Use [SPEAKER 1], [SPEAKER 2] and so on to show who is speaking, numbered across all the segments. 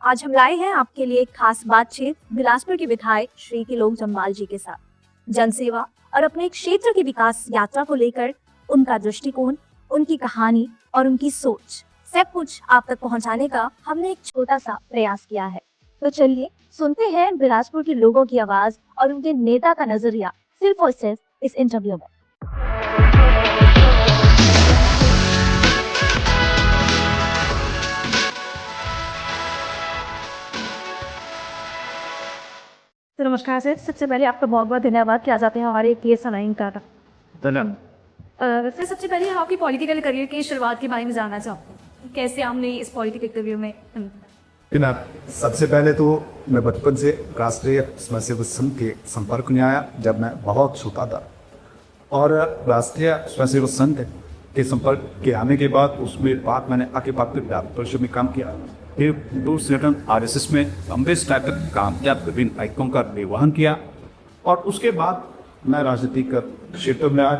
[SPEAKER 1] आज हम लाए हैं आपके लिए एक खास बातचीत बिलासपुर के विधायक श्री त्रिलोक जम्वाल जी के साथ। जनसेवा और अपने क्षेत्र की विकास यात्रा को लेकर उनका दृष्टिकोण, उनकी कहानी और उनकी सोच सब कुछ आप तक पहुंचाने का हमने एक छोटा सा प्रयास किया है। तो चलिए सुनते हैं बिलासपुर के लोगों की आवाज और उनके नेता का नजरिया सिर्फ और सिर्फ इस इंटरव्यू में। तो नमस्कार सर, सबसे पहले आपका बहुत बहुत धन्यवाद कि आज आते हैं हमारे ये सुनाई का।
[SPEAKER 2] धन्यवाद।
[SPEAKER 1] सर सबसे पहले हम आपकी पॉलिटिकल करियर की शुरुआत के बारे में जानना चाहते हैं, कैसे हमने इस पॉलिटिकल करियर में।
[SPEAKER 2] सबसे पहले तो मैं बचपन से राष्ट्रीय स्वयंसेवक संघ के संपर्क में आया जब मैं बहुत छोटा था, और राष्ट्रीय स्वयंसेवक संघ के संपर्क के आने के बाद उसमें बाद मैंने आगे परिषद में काम किया, फिर दूसरे RSS में लंबे स्टाइल तक काम किया, विभिन्न दायित्वों का निर्वहन किया, और उसके बाद मैं राजनीतिक क्षेत्र में आया।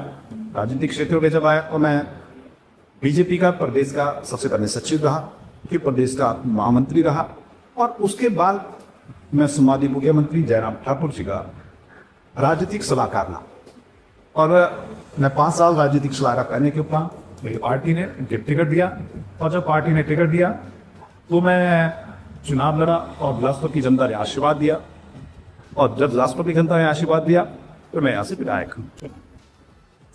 [SPEAKER 2] राजनीतिक क्षेत्र में जब आया तो मैं बीजेपी का प्रदेश का सबसे पहले सचिव रहा, फिर प्रदेश का महामंत्री रहा, और उसके बाद मैं समाधि मुख्यमंत्री जयराम ठाकुर जी का राजनीतिक सलाहकार रहा। और मैं 5 साल राजनीतिक सलाहकार करने के उपरांत मेरी पार्टी ने टिकट दिया, और जब पार्टी ने टिकट दिया तो मैं चुनाव लड़ा और बिलासपुर की जनता ने आशीर्वाद दिया, और जब बिलासपुर की जनता ने आशीर्वाद दिया तो मैं यहाँ से विधायक हूँ।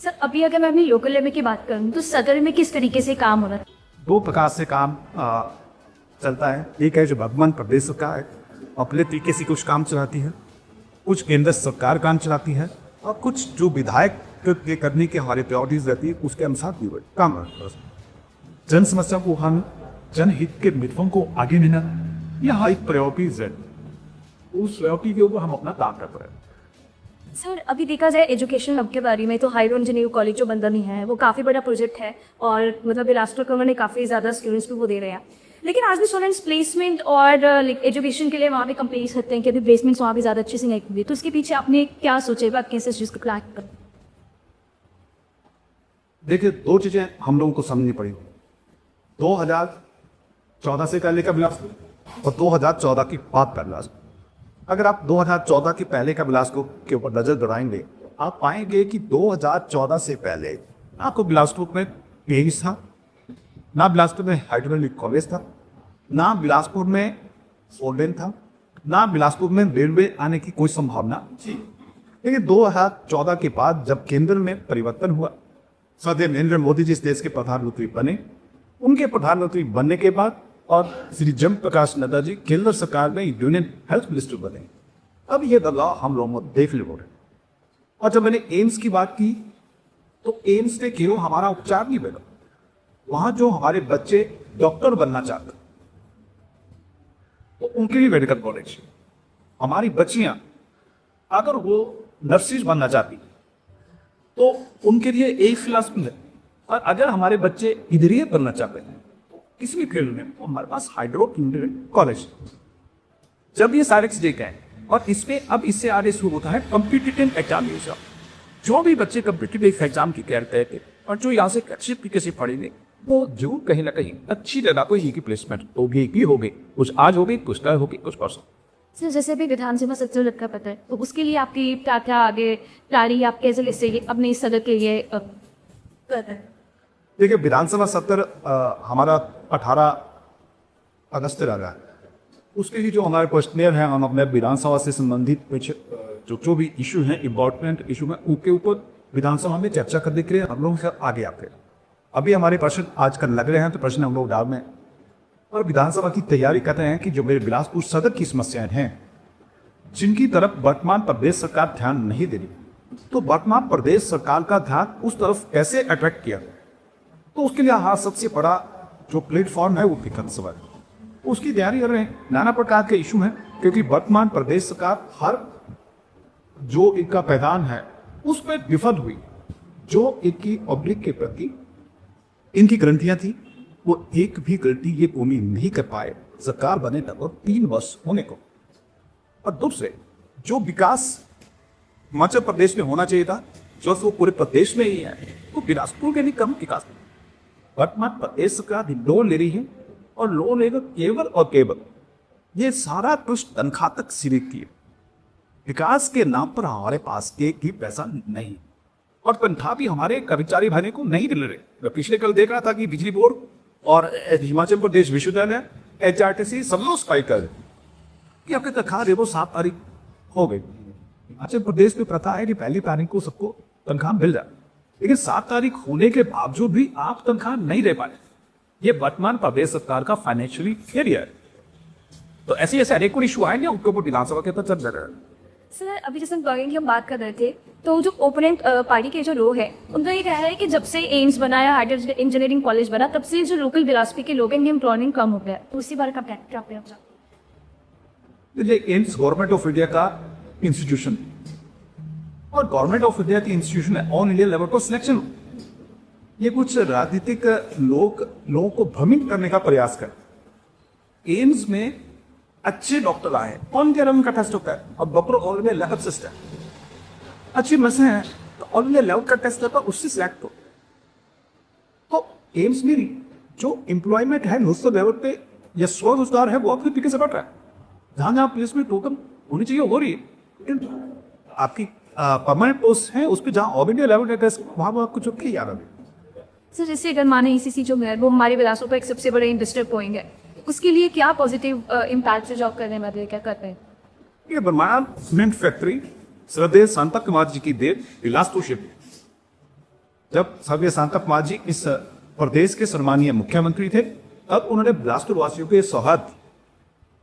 [SPEAKER 1] सर अभी अगर मैं अपनी लोकल लेवल की बात करूँ तो सदर में किस तरीके से काम हो रहा है?
[SPEAKER 2] 2 प्रकार से काम चलता है। एक है जो वर्तमान प्रदेश सरकार है अपने तरीके से कुछ काम चलाती है, कुछ केंद्र सरकार काम चलाती है, और कुछ जो विधायक के करने की हमारी प्रायोरिटीज रहती है उसके अनुसार भी काम करता है। जन समस्या को हम जनहित के मित्रों को आगे लेना, यह एक प्रायोरिटीज है, उस प्रायोरिटी के ऊपर हम अपना काम कर रहे हैं।
[SPEAKER 1] सर अभी देखा जाए एजुकेशन हब के बारे में तो हायर इंजीनियरिंग कॉलेज जो बंदरनी है वो काफ़ी बड़ा प्रोजेक्ट है, और मतलब बिलासपुर गवर्नमेंट ने काफ़ी ज़्यादा स्टूडेंट्स को वो दे रहे हैं, लेकिन आज भी स्टूडेंट्स प्लेसमेंट और एजुकेशन के लिए वहाँ पे कंप्लेंट्स करते हैं कि अभी प्लेसमेंट्स वहाँ भी ज़्यादा अच्छे से नहीं हुई। तो उसके पीछे आपने क्या सोचा है, कैसे इस चीज़ को क्रैक कर?
[SPEAKER 2] देखिए 2 चीज़ें हम लोगों को समझनी पड़ी। 2014 से पहले का बिलासपुर और 2014 की बात का बिलासपुर। अगर आप 2014 के पहले का बिलासपुर के ऊपर नजर दौड़ाएंगे, आप पाएंगे कि 2014 से पहले आपको बिलासपुर में पेरिस था, ना बिलासपुर में हाइड्रोलिक कॉलेज था, ना बिलासपुर में सोलवेन था, ना बिलासपुर में रेलवे आने की कोई संभावना थी। लेकिन 2014 के बाद जब केंद्र में परिवर्तन हुआ, श्रद्धेय नरेंद्र मोदी जी इस देश के प्रधानमंत्री बने, उनके प्रधानमंत्री बनने के बाद और श्री जम प्रकाश नड्डा जी केंद्र सरकार में यूनियन हेल्थ मिनिस्टर बने, अब ये बदलाव हम लोगों को देखने को रहे। और जब मैंने एम्स की बात की तो एम्स ने केवल हमारा उपचार नहीं बना, वहां जो हमारे बच्चे डॉक्टर बनना चाहते तो उनके लिए मेडिकल कॉलेज, हमारी बच्चियां अगर वो नर्सिस बनना चाहती तो उनके लिए एक फिलॉसफी है, और अगर हमारे बच्चे इंजीनियर बनना चाहते हैं किसी भी फील्ड में तो हमारे पास हाइड्रो इंजीनियरिंग कॉलेज। जब ये सारे चीजें गए, और इसमें अब इससे आगे शुरू होता है कॉम्पिटिटिव एग्जामिनेशन। जो भी बच्चे कॉम्पिटिटिव एग्जाम की तैयारी करते और जो यहाँ से अच्छे तरीके से पढ़ेंगे वो जरूर कहीं ना कहीं अच्छी जगह को ही की प्लेसमेंट होगी, कुछ आज होगी, कुछ कल होगी, कुछ परसों।
[SPEAKER 1] सर जैसे भी विधानसभा सत्र लगता पता है, तो उसके लिए आपकी क्या क्या आगे तैयारी, आप कैसे इससे अपने इस सदर के लिए कर रहे हैं?
[SPEAKER 2] देखिए विधानसभा सत्र हमारा 18 अगस्त से लगा है। उसके लिए जो हमारे क्वेश्चनियर हैं, हम अपने विधानसभा से संबंधित कुछ जो भी इशू हैं, इम्पोर्टेंट इशू हैं, उनके ऊपर विधानसभा में चर्चा करने के लिए हम लोग से आगे आते हैं। अभी हमारे प्रश्न आजकल लग रहे हैं तो प्रश्न हम लोग डाल में और विधानसभा की तैयारी कर रहे हैं कि जो मेरे बिलासपुर सदर की समस्याएं हैं जिनकी तरफ वर्तमान प्रदेश सरकार ध्यान नहीं दे रही, तो वर्तमान प्रदेश सरकार का ध्यान उस तरफ कैसे अट्रैक्ट किया, तो उसके लिए हाँ सबसे बड़ा जो प्लेटफॉर्म है वो विधानसभा है, उसकी तैयारी कर रहे हैं। नाना प्रकार के इशू हैं, क्योंकि वर्तमान प्रदेश सरकार हर जो इनका पैदान है उस पर विफल हुई। जो इनकी पब्लिक के प्रति इनकी गारंटियां थी वो एक भी गारंटी ये पूरी नहीं कर पाए सरकार बने तक, और 3 वर्ष होने को। और दूसरे जो विकास हिमाचल प्रदेश में होना चाहिए था, जो वो पूरे प्रदेश में ही है, वो बिलासपुर के लिए कम विकास। वर्तमान प्रदेश सरकार लोन ले रही है, और लोन लेकर केवल और केवल ये सारा कुछ तनख्वाह तक सीमित किया। विकास के नाम पर हमारे पास एक भी पैसा नहीं, और तनख्वाह भी हमारे कर्मचारी भाइयों को नहीं मिल रहे। मैं पिछले कल देख रहा था कि बिजली बोर्ड और हिमाचल प्रदेश विश्वविद्यालय, HRTC सब लोग स्ट्राइक कर रहे कि आपकी तनख्वाह दे वो 7 तारीख हो गई। हिमाचल प्रदेश में प्रथा है कि पहली तारीख को सबको तनख्वाह मिल जाए, लेकिन 7 तारीख होने के बावजूद भी आप तनख्वाह नहीं दे पाए। ये वर्तमान प्रदेश सरकार का फाइनेंशियली फेलियर है। तो ऐसे ऐसे अनेकों इशू आएंगे, उनके ऊपर विधानसभा के अंदर चर्चा करें।
[SPEAKER 1] सर, अभी जैसे ब्लॉगिंग की हम बात कर रहे थे, तो जो ओपोनेंट पार्टी के जो लोग हैं उनका ये कहना है कि जब से एम्स बना या हार्वर्ड इंजीनियरिंग कॉलेज बना, तब से जो लोकल बिलासपुर के लोग हैं इनकी एम्प्लॉयमेंट कम हो गया। तो उसी बारे का क्या प्रयास?
[SPEAKER 2] एम्स गवर्नमेंट ऑफ इंडिया का इंस्टीट्यूशन, और गवर्नमेंट ऑफ इंडिया की इंस्टीट्यूशन है ऑल इंडिया लेवल पर सिलेक्शन। ये कुछ राजनीतिक लोगों को भ्रमित करने का प्रयास कर। एम्स में अच्छे डॉक्टर आए, ऑल इंडिया लेवल का टेस्ट होता है, और doctor all India level system अच्छी नर्सें हैं तो ऑल इंडिया लेवल का टेस्ट होता है, उससे सिलेक्ट हो। तो एम्स में जो एम्प्लॉयमेंट है नेशनल लेवल पे या स्वरोजगार है वो अपने तरीके से बढ़ रहा है। जहां जहां प्लेसमेंट टोकन होनी चाहिए हो रही है, लेकिन आपकी परमानेंट पोस्ट है उस पर जहाँ ऑल इंडिया लेवल का टेस्ट वहाँ पर आपको चुप की याद है।
[SPEAKER 1] सर, जैसे अगर माने ECC जो है वो हमारे बिलासपुर पर एक सबसे बड़े इंडस्ट्रियल पॉइंट है, उसके लिए क्या पॉजिटिव इम्पैक्ट से जॉब करने में क्या करते हैं?
[SPEAKER 2] ये बर्माया सीमेंट फैक्ट्री श्रद्धेय सांता कुमार जी की देव बिलासपुर शिप। जब स्वर्गीय सांता कुमार जी इस प्रदेश के सम्मानीय मुख्यमंत्री थे, तब उन्होंने बिलासपुर वासियों के सौहार्द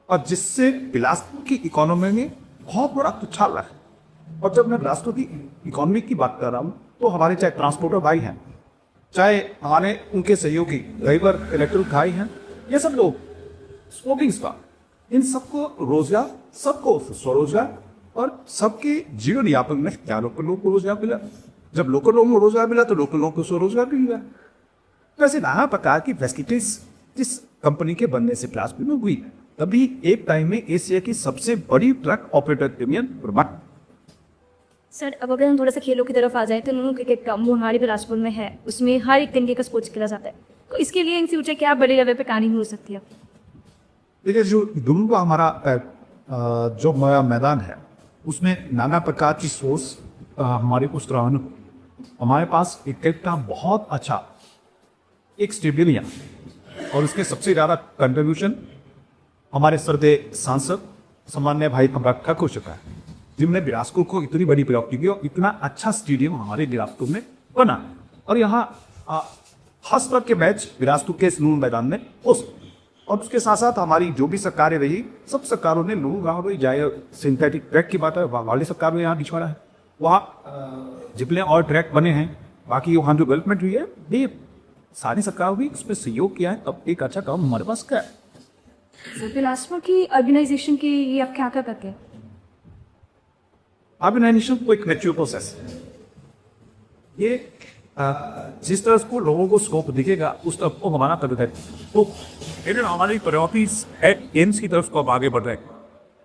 [SPEAKER 2] और जिससे बिलासपुर की इकोनॉमी में बहुत बड़ा उछाल रहा है। और जब मैं बिलासपुर की इकोनॉमी की बात कर रहा हूँ तो हमारे चाहे ट्रांसपोर्टर भाई हैं, चाहे हमारे उनके सहयोगी ड्राइवर इलेक्ट्रिक भाई हैं, ये सब लोग स्पोर्टिंग स्टाफ, इन सबको रोजगार, सबको स्वरोजगार और सबके जीवन यापन में क्या लोगों को रोजगार मिला। जब लोकल लोगों को रोजगार मिला तो लोकल लोगों को स्वरोजगार भी मिला। वैसे नाना प्रकार की फैसिलिटीज जिस कंपनी के बनने से बिलासपुर में हुई, तभी एक टाइम में एशिया की सबसे बड़ी ट्रक ऑपरेटर यूनियन बना।
[SPEAKER 1] सर, अब अगर हम थोड़ा सा खेलों की तरफ आ जाए तो नो क्रिकेट का वो हमारे बिलासपुर में है, उसमें हर एक तरीके का स्पोर्ट्स खेला जाता है। तो इसके लिए इन फ्यूचर क्या बड़े लेवल पे कहानी हो सकती है?
[SPEAKER 2] देखिए, जो दोनों का हमारा जो हमारा मैदान है उसमें नाना प्रकार की सोर्स हमारे को सराहना। हमारे पास क्रिकेट का बहुत अच्छा एक स्टेडियम और उसके सबसे ज़्यादा कंट्रीब्यूशन हमारे श्रद्धेय सांसद सम्मान्य भाई कमराट ठाकुर चुका है, जिनने बिलासपुर को इतनी बड़ी प्रॉपर्टी की और इतना अच्छा स्टेडियम हमारे बिलासपुर में बना। और यहाँ खास तरह के मैच बिलासपुर के स्नून मैदान में हो सकते। और उसके साथ साथ हमारी जो भी सरकारें रही, सब सरकारों ने लोग गाँव रही, चाहे सिंथेटिक ट्रैक की बात है, वाली सरकार ने यहाँ बिछवाड़ा है, वहाँ जितने और ट्रैक बने हैं, बाकी वहाँ जो डेवलपमेंट हुई है, ये सारी सरकारों भी उसमें सहयोग किया है, तब एक अच्छा काम हमारे पास क्या है।
[SPEAKER 1] बिलासपुर की ऑर्गेनाइजेशन की ये आप क्या करते हैं?
[SPEAKER 2] ऑर्गेनाइजेशन को एक नेचुरल प्रोसेस, ये जिस तरह को लोगों को स्कोप दिखेगा उस तरफ को हमारा कर देता है। तो लेकिन हमारी प्रायोरिटीज है एम्स की तरफ को अब आगे बढ़ रहे हैं।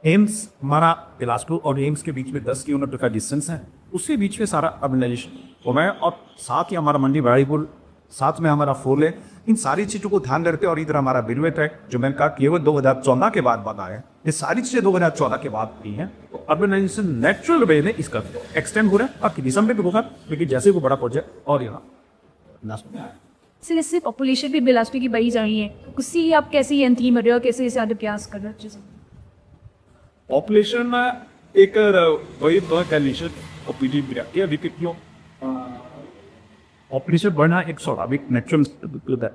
[SPEAKER 2] एम्स हमारा बिलासपुर और एम्स के बीच में 10 किलोमीटर का डिस्टेंस है, उसके बीच में सारा ऑर्गेनाइजेशन तो मैं और साथ ही हमारा मंडी बड़ाईपुर, साथ में हमारा फोल है, इन सारी चीज़ों को ध्यान रखते और इधर हमारा बिलवे ट्रैक जो मैंने कहा केवल 2014 के बाद बना है, ये सारी चीज़ें 2014 के बाद की हैं। तो अर्बनाइजेशन नेचुरल वे में इसका एक्सटेंड हो रहा है, बाकी दिसंबर भी होगा, लेकिन जैसे वो बड़ा प्रोजेक्ट और यहाँ
[SPEAKER 1] सर, इससे पॉपुलेशन भी बिलासपुर की बढ़ी जा रही है, उससे आप कैसे ये अंतिम हो रहे हो, कैसे इसे आगे प्रयास कर रहे हो?
[SPEAKER 2] पॉपुलेशन एक वही कंडीशन पॉपुलेशन बढ़ना एक स्वाभाविक नेचुरल है।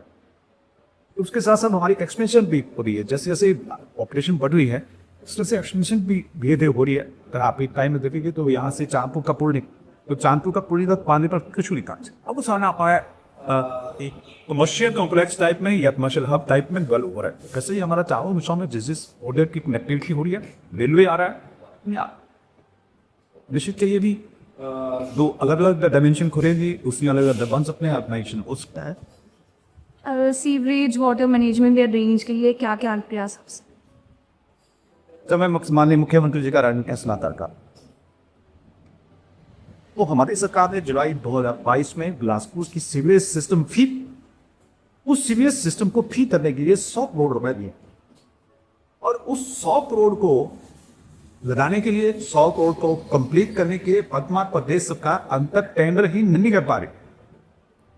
[SPEAKER 2] उसके साथ साथ हमारी एक्सपेंशन भी हो रही है, जैसे जैसे पॉपुलेशन बढ़ रही है उस तरह से एक्सपेंशन भी धीरे धीरे हो रही है। अगर आप एक टाइम में देखेंगे तो यहाँ से चांदपुर का पुल तो चांदपुर का पुल तक पानी पर कुछ नहीं काट, अब उस आना पाया एक कमर्शियल कॉम्प्लेक्स टाइप में या कमर्शियल हब टाइप में डेवलप हो रहा है। वैसे ही हमारा चारों दिशाओं में जिस जिस ऑर्डर की कनेक्टिविटी हो रही है, रेलवे आ रहा है, निश्चित चाहिए भी दो अलग अलग डायमेंशन खुलेंगी, उसमें अलग अलग बन सकते हैं, ऑर्गेनाइजेशन हो सकता है।
[SPEAKER 1] सीवरेज वाटर मैनेजमेंट या ड्रेनेज के लिए क्या क्या प्रयास?
[SPEAKER 2] जब मैं माननीय मुख्यमंत्री जी का रणनीति सलाहकार का, तो हमारी सरकार ने जुलाई 2022 में बिलासपुर की सीवरेज सिस्टम फी, उस सीवरेज सिस्टम को फी करने के लिए 100 करोड़ रुपए दिए और उस 100 करोड़ को लगाने के लिए 100 करोड़ को कंप्लीट करने के लिए वर्तमान प्रदेश सरकार अंत तक टेंडर ही नहीं कर पा रही।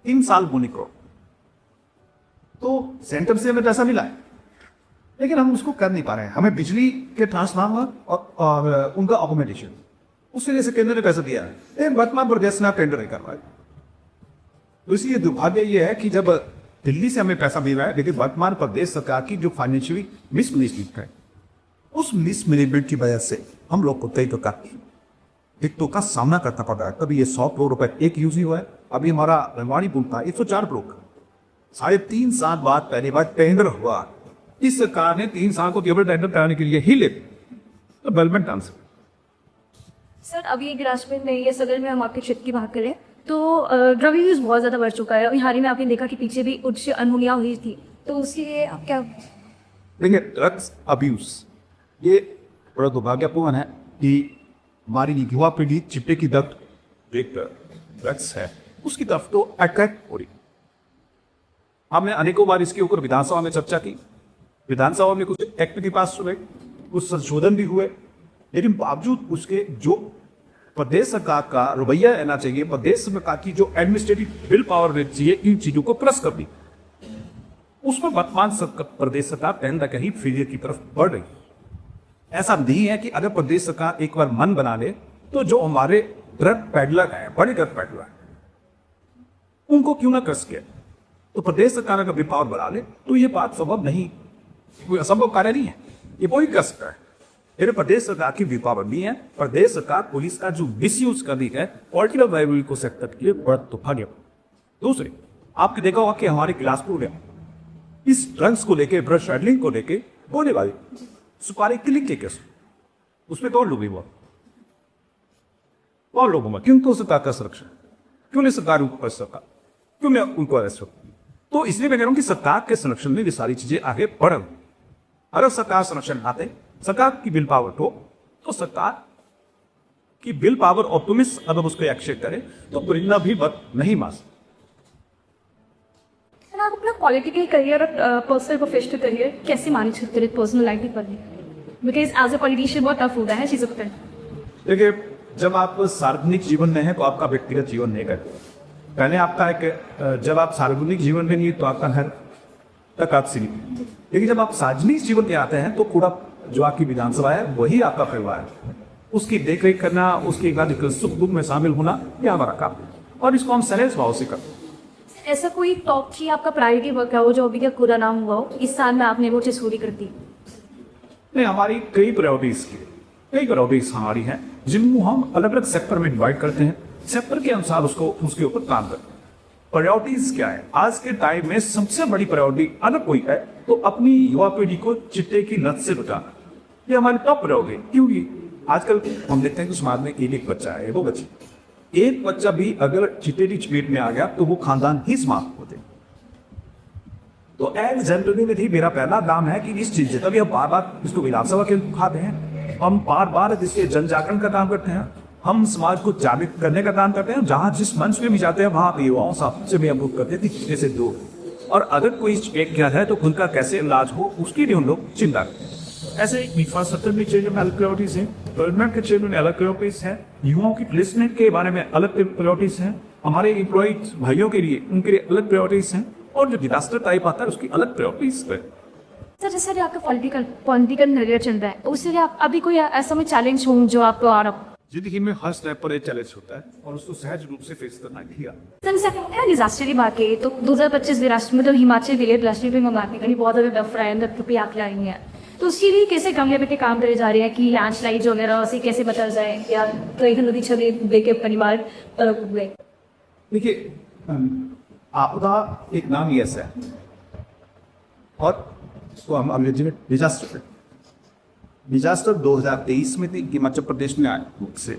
[SPEAKER 2] 3 साल होने को तो सेंटर से हमें पैसा मिला है, लेकिन हम उसको कर नहीं पा रहे हैं। हमें बिजली के ट्रांसफार्मर और उनका अकोमोडेशन उसके लिए से केंद्र ने पैसा दिया है, लेकिन वर्तमान प्रदेश ने टेंडर नहीं करवाया। तो इसलिए दुर्भाग्य ये है कि जब दिल्ली से हमें पैसा मिल रहा है, लेकिन वर्तमान प्रदेश सरकार की जो फाइनेंशियली मिसमैनेजमेंट है, उस मिसमैनेजमेंट की वजह से हम लोग को कई प्रकार की दिक्कतों का सामना करना पड़ रहा है। कभी ये 100 करोड़ रुपए एक यूज ही हुआ है, अभी हमारा रेवाड़ी पुल था 104 करोड़ का, 3.5 साल बाद पहली बार टेंडर हुआ। इस सरकार ने 3 साल को केवल टेंडर कराने के लिए ही ले डेवलपमेंट आंसर।
[SPEAKER 3] सर अभी बिलासपुर में ये सदर में हम आपके क्षेत्र की बात करें तो ड्रग यूज बहुत ज़्यादा बढ़ चुका है, और हाल ही में आपने देखा कि पीछे भी कुछ अनहोनियाँ हुई थी, तो उसके लिए आप क्या?
[SPEAKER 2] देखिए, ड्रग्स अब्यूज ये बड़ा दुर्भाग्यपूर्ण है कि हमारी युवा पीढ़ी चिट्टे की दफ्त ड्रग्स है उसकी तरफ तो अट्रैक्ट हो रही। हमने अनेकों बार इसके ऊपर विधानसभा में चर्चा की, विधानसभा में कुछ एक्ट भी पास हुए, कुछ संशोधन भी हुए, लेकिन बावजूद उसके जो प्रदेश सरकार का रवैया रहना चाहिए, प्रदेश सरकार की जो एडमिनिस्ट्रेटिव विल पावर रहनी चाहिए, इन चीजों को क्रश कर दी। उसमें वर्तमान प्रदेश सरकार कहीं न कहीं फेलियर की तरफ बढ़ रही। ऐसा नहीं है कि अगर प्रदेश सरकार एक बार मन बना ले तो जो हमारे ड्रग पैडलर हैं, बड़े ड्रग पैडलर हैं, उनको क्यों ना क्रश किया। तो प्रदेश सरकार अगर विल पावर बढ़ा ले तो ये बात संभव नहीं, कोई असंभव कार्य नहीं है, ये वही कर सकता है। मेरे प्रदेश सरकार की विल पावर भी है। प्रदेश सरकार पुलिस का जो मिसयूज कर रही है पॉलिटिकल वायबल को सेक्टर के लिए बड़ा दुर्भाग्य। दूसरे, आपने देखा होगा कि हमारे बिलासपुर में इस ड्रग्स को लेके, ब्रश हैंडलिंग को लेके बोले वाले सुपारी क्लिक के केस, उसमें कौन लोग हुआ, कौन लोगों में, क्यों तो सरकार का संरक्षण, क्यों नहीं सरकार उनको सरकार, क्यों नहीं उनको अरेस्ट हो। तो इसलिए मैं कह रहा हूं कि सरकार के संरक्षण में ये सारी चीजें आगे बढ़। अगर सरकार संरक्षण आते, सरकार की विल पावर हो, तो सरकार की विल पावर ऑप्टिमिस्ट अगर उसको एक्सेप्ट करे तो परिणाम भी बात नहीं मास।
[SPEAKER 3] सर आप अपना पॉलिटिकल करियर और पर्सनल प्रोफेशनल करियर कैसे मैनेज करते हैं पर्सनल लाइफ भी पढ़ने, बिकॉज एज ए पॉलिटिशियन बहुत टफ होता है चीज़ों पर।
[SPEAKER 2] देखिए, जब आप सार्वजनिक जीवन में हैं तो आपका व्यक्तिगत जीवन नहीं करते। पहले आपका एक, जब आप सार्वजनिक जीवन में नहीं तो आपका घर तक आप सीमित, लेकिन जब आप सार्वजनिक जीवन में आते हैं तो पूरा जो आपकी विधानसभा है वही आपका परिवार है, उसकी देखरेख करना, उसके बाद सुख दुख में शामिल होना, यह हमारा काम है और इसको हम सहज भाव से करते हैं।
[SPEAKER 3] ऐसा कोई टॉप 3 आपका प्रायोरिटी वर्क है वो जो अभी तक पूरा नाम हुआ हो, इस साल में आपने वो चीज़ पूरी कर दी?
[SPEAKER 2] नहीं, हमारी कई प्रायोरिटीज हमारी हैं जिनको हम अलग अलग सेक्टर में डिवाइड करते हैं, सेक्टर के अनुसार उसके ऊपर काम करते हैं। प्रायोरिटीज क्या है? आज के टाइम में सबसे बड़ी प्रायोरिटी अगर कोई है तो अपनी युवा पीढ़ी को चिट्टे की लत से बचाना, ये हमारी टॉप प्रायोरिटी। क्योंकि आजकल हम देखते हैं कि समाज में एक बच्चा है, 2 बच्चे, एक बच्चा भी अगर चिट्टे की चपेट में आ गया तो वो खानदान ही समाप्त होते। तो एज जनरली में भी मेरा पहला काम है कि इस चीज से, तभी हम बार बार इसको विधानसभा के उठाते हैं, हम बार बार इसके जन जागरण का काम करते हैं, हम समाज को जागृत करने का काम करते हैं। जहां जिस मंच में भी जाते हैं वहां युवाओं से भी हम लोग करते थे चिट्टे से दूर, और अगर कोई एक क्या है तो उनका कैसे इलाज हो उसकी भी हम लोग चिंता करते हैं। ऐसे इंफ्रास्ट्रक्चर में चेंज में अलग प्रायोरिटीज है, डेवलपमेंट के चेंज में अलग प्रायोरिटीज है, युवाओं की प्लेसमेंट के बारे में अलग प्रायोरिटीज है, हमारे एम्प्लॉयज भाइयों के लिए उनके लिए अलग प्रायोरिटीज हैं, और जो डिजास्टर टाइप आता है उसकी अलग प्रायोरिटीज है।
[SPEAKER 3] सर जैसे आपका पॉलिटिकल करियर चल रहा है, उससे लिए आप अभी कोई ऐसा में चैलेंज हो जो आपको आ रहा हो?
[SPEAKER 2] जिंदगी में हर स्टेप पर एक चैलेंज होता है और उसको सहज रूप से फेस करना ठीक है।
[SPEAKER 3] सर डिजास्टर की बात की तो 2025 डिजास्टर में तो हिमाचल के लिए डिजास्टर में बात नहीं करी, बहुत ज़्यादा डफ रहा है, पे आके आई हैं, तो उसके लिए कैसे गमले पे काम करे जा रहे हैं कि लैंडस्लाइड वगैरह उसे कैसे बचा जाए, या तो एक नदी छवि देके परिवार हुए?
[SPEAKER 2] देखिए, आपदा एक नाम ही ऐसा है, और इसको हम अंग्रेजी में डिजास्टर 2023 में थी, हिमाचल प्रदेश में आया से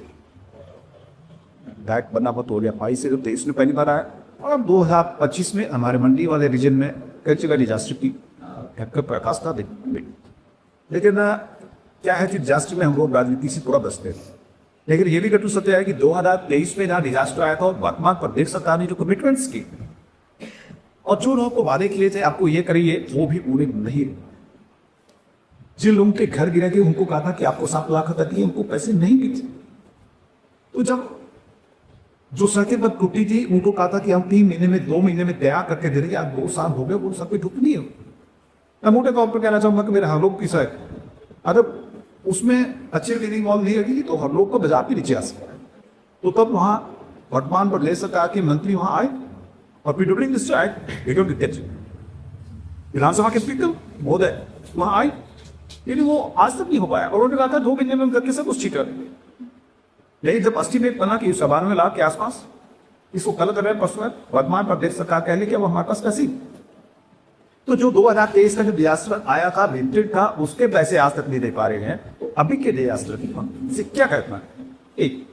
[SPEAKER 2] डायरेक्ट बनना बहुत हो गया, 22 से 23 में पहली बार आया, और अब 2025 में हमारे मंडी वाले रीजन में कई जगह डिजास्टर की प्रकाश था। लेकिन क्या है कि डिजास्टर में हम लोग राजनीति से पूरा बचते हैं, लेकिन ये भी कटु सत्य है कि 2023 में जहाँ डिजास्टर आया था और वर्तमान प्रदेश सरकार ने जो कमिटमेंट्स की और जो लोगों को वादे किए थे आपको ये करिए वो भी पूरे नहीं। जिन लोगों के घर गिरे थे उनको कहा था कि आपको 7 लाख तक दिए, उनको पैसे नहीं मिले। तो जब जो सड़कें पर टूटी थी उनको कहा था कि हम 3 महीने में 2 महीने में तैयार करके दे देंगे, आज 2 साल हो गए, वो सड़कें टूट नहीं हो। मैं मोटे तौर पर कहना चाहूंगा कि मेरे हर लोग की सड़क, अगर उसमें अच्छी रीडिंग वॉल नहीं लगी तो हर लोग को बाजार के नीचे आ सकता है। तो तब वहां वर्तमान प्रदेश सरकार के मंत्री वहां आए और पीडब्ल्यूडी मिनिस्टर आए, विधानसभा के स्पीकर महोदय वहां आए, लेकिन वो आज तक नहीं हो पाया। और उन्होंने कहा था 2 महीने में हम करके सब कुछ ठीक कर देंगे। लेकिन जब एस्टीमेट बना कि 92 लाख के आसपास, इसको कल कर रहे हैं परसों, वर्तमान प्रदेश सरकार कह रही कि अब हमारे पास पैसे, तो जो 2023 का जो डिजास्टर आया था, विंटेड था, उसके पैसे आज तक नहीं दे पा रहे हैं। तो अभी के डिजास्टर से क्या करना है? एक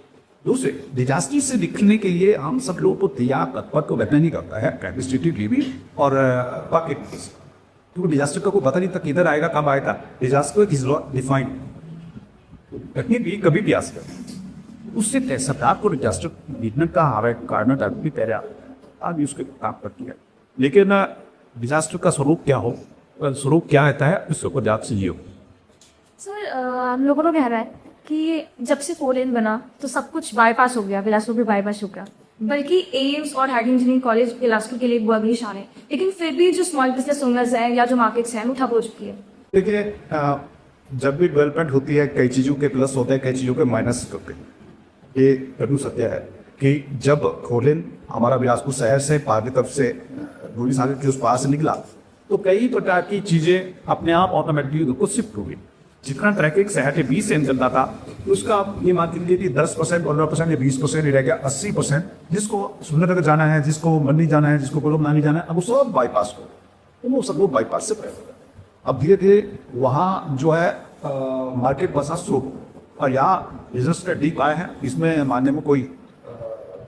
[SPEAKER 2] दूसरे डिजास्टर से निकलने के लिए हम सब लोग को तैयार तत्पर को बैठना नहीं करता है, एडमिनिस्ट्रेटिव रिव्यू और पॉकेट, क्योंकि डिजास्टर का कोई पता नहीं था किधर आएगा, कब आएगा। डिजास्टर इज नॉट डिफाइंड, कहीं भी कभी भी आ सकता है। उससे सरकार को डिजास्टर बीतने का हमारे कारण भी पहले आगे उसके काम करती है। लेकिन डिजास्टर का स्वरूप क्या हो, स्वरूप क्या रहता है, उसको को जाग से जियो।
[SPEAKER 3] सर हम लोगों को कहना है कि जब से 4 लेन बना तो सब कुछ बाईपास हो गया, बिलासपुर भी बाईपास हो गया, बल्कि एम्स और हार्ट इंजीनियरिंग कॉलेज बिलासपुर के लिए एक बड़ी शान है, लेकिन फिर भी जो स्मॉल बिजनेस ओनर्स हैं या जो मार्केट्स हैं वो ठप हो चुकी है।
[SPEAKER 2] देखिए, जब भी डेवलपमेंट होती है कई चीज़ों के प्लस होते हैं, कई चीज़ों के माइनस होते हैं। ये कटु सत्य है कि जब खोलेन हमारा बिलासपुर शहर से पार की तरफ से गोली सागर के उस पार से निकला तो कई प्रकार की चीज़ें अपने आप ऑटोमेटिकली उनको शिफ्ट हो गई। जितना ट्रैफिक शहर के 20 से चलता था उसका आप ये मान लीजिए कि 10%, 15% या 20% ही रह गया। 80% जिसको सुंदरनगर जाना है, जिसको मंडी जाना है, जिसको कोलम नानी जाना है, अब वो सब बाईपास हो, तो वो सब लोग बाईपास से प्रयोग। अब धीरे धीरे वहाँ जो है मार्केट बसा स्रोत और यहाँ बिजनेस डीप आए हैं, इसमें मानने में कोई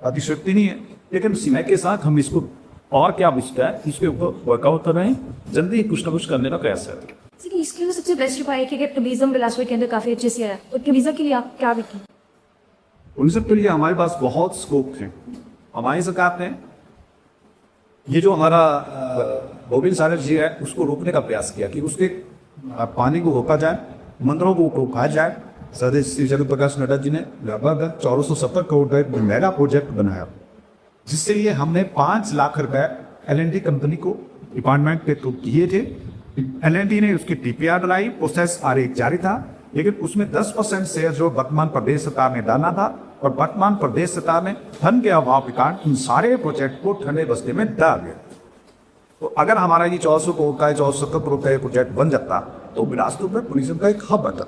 [SPEAKER 2] अतिशक्ति नहीं है। लेकिन समय के साथ हम इसको और क्या विस्तार है इसके ऊपर वर्कआउट कर रहे हैं, जल्दी कुछ ना कुछ करने का प्रयास है।
[SPEAKER 3] इसके लिए सबसे बेस्ट उपाय है कि टूरिज्म बिलासपुर के अंदर काफी अच्छे से है, तो टूरिज्म के लिए आप क्या विकी?
[SPEAKER 2] टूरिज्म के लिए हमारे पास बहुत स्कोप है। हमारी सरकार ने ये जो हमारा गोविंद सागर जी है उसको रोकने का प्रयास किया कि उसके पानी को रोका जाए, मंदिरों को रोका जाए। सरदार श्री जगत प्रकाश नड्डा जी ने लगभग 470 करोड़ का मेगा प्रोजेक्ट बनाया, जिससे लिए हमने 5 लाख रुपए L&T कंपनी को डिपार्टमेंट पे तो दिए थे। L&T ने उसकी DPR बनाई, प्रोसेस आरेख जारी था, लेकिन उसमें 10% शेयर जो वर्तमान प्रदेश सरकार ने डाला था और वर्तमान प्रदेश सरकार ने धन के अभाव के कारण उन सारे प्रोजेक्ट को ठंडे बस्ते में डाल दिया। तो अगर हमारा ये 400 करोड़ का 470 करोड़ का प्रोजेक्ट बन जाता तो बिलासपुर में टूरिज्म का एक हब बनता।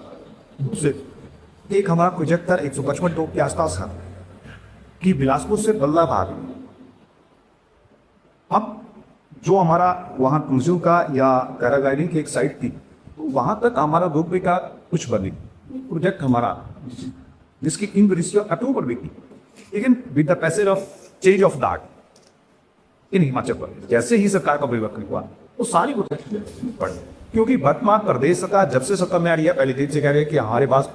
[SPEAKER 2] दूसरे एक हमारा प्रोजेक्ट था 155 करोड़ के आसपास था कि बिलासपुर से बल्ला भाग, अब जो हमारा वहाँ टूरिज्म का या पैराग्लाइडिंग की एक साइट थी तो वहाँ तक हमारा रुपये का कुछ बने प्रोजेक्ट हमारा जिसकी इन अक्टूबर भी थी। लेकिन with the passage of change of dart in Himachal Pradesh जैसे ही सरकार का परिवर्तन हुआ तो सारी प्रोजेक्ट पड़े, क्योंकि वर्तमान प्रदेश सरकार जब से सत्ता में आ रही है पहले दिन से कह रही है कि हमारे पास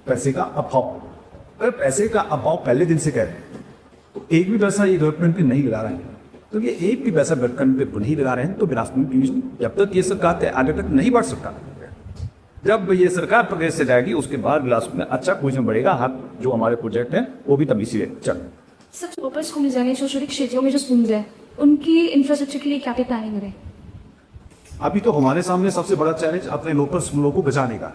[SPEAKER 2] पैसे का अभाव। अगर पैसे का अभाव पहले दिन से कह रहे हैं तो एक भी पैसा ये गवर्नमेंट पे नहीं लगा रहे हैं, तो ये एक भी पैसा गवर्नमेंट पे नहीं लगा रहे हैं तो बिलासपुर टूरिज्म जब तक ये सरकार आगे तक नहीं बढ़ सकता। जब ये सरकार प्रदेश से जाएगी उसके बाद बिलासपुर में अच्छा टूरिज्म बढ़ेगा। हाँ, जो हमारे प्रोजेक्ट हैं वो भी तभी से चल।
[SPEAKER 3] सब लोकल स्कूल जाएंगे, छोटे क्षेत्रों में जो स्कूल हैं उनकी इंफ्रास्ट्रक्चर के लिए क्या प्लानिंग करें?
[SPEAKER 2] अभी तो हमारे सामने सबसे बड़ा चैलेंज अपने लोकल स्कूलों को बचाने का।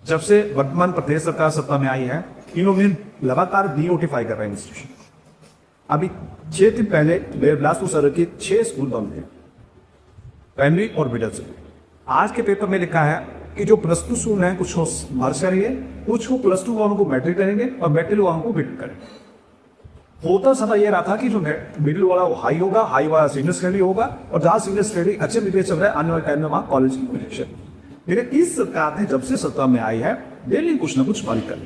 [SPEAKER 2] जब से वर्तमान प्रदेश सरकार सत्ता में आई है इन्होंने लगातार डीनोटिफाई कर रहे हैं इंस्टीट्यूशन। अभी 6 दिन पहले बिलासपुर शहर के 6 स्कूल बंद हैं, प्राइमरी और मिडिल स्कूल। आज के पेपर में लिखा है कि जो +2 स्कूल हैं कुछ नर्सरी है, कुछ को +2 वालों को मैट्रिक करेंगे और मैट्रिक वालों को मिडिल करेंगे। होता सदा ये रहा था कि जो मिडिल वाला वो हाई होगा, हाई वाला सीनियर स्टडी होगा और जहाँ सीनियर स्टडी अच्छे मिडिल चल रहा है आने वाले टाइम में वहाँ कॉलेज की परीक्षा। लेकिन इस सरकार ने जब से सत्ता में आई है डेली कुछ ना कुछ बंद कर,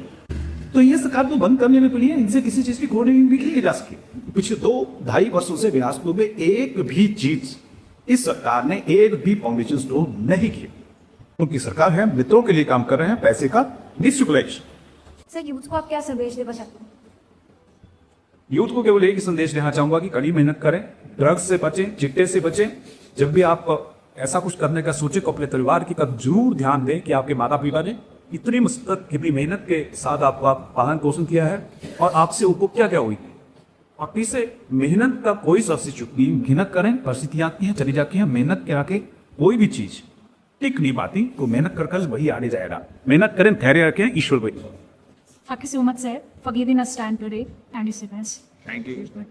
[SPEAKER 2] तो ये सरकार को बंद करने में लिए इनसे किसी चीज की कोडिंग भी की जा सके। पिछले 2-2.5 वर्षों से बिलासपुर में एक भी चीज इस सरकार ने एक भी फाउंडेशन स्टोन नहीं किया। उनकी सरकार है मित्रों के लिए काम कर रहे हैं, पैसे का डिस्ट्रीब्यूशन।
[SPEAKER 3] सर यूथ को आप क्या संदेश देना चाहते हैं?
[SPEAKER 2] यूथ को केवल एक ही संदेश देना चाहूंगा कि कड़ी मेहनत करें, ड्रग्स से बचें, चिट्टे से बचें। जब भी आप ऐसा कुछ करने का सोचे तो अपने परिवार की तरफ जरूर ध्यान दें कि आपके माता पिता ने इतनी मशक्कत इतनी मेहनत के साथ आपका पालन पोषण किया है और आपसे उनको क्या क्या हुई। और तीसरे, मेहनत का कोई सब्स्टिट्यूट नहीं। मेहनत करें, परिस्थितियां आती हैं चली जाती हैं, मेहनत के आके कोई भी चीज टिक नहीं पाती, तो मेहनत कर कर वही आने जाएगा। मेहनत करें, धैर्य रखें, ईश्वर भाई।
[SPEAKER 3] Thank you so much, sir, for giving us time today, and you,
[SPEAKER 2] thank you.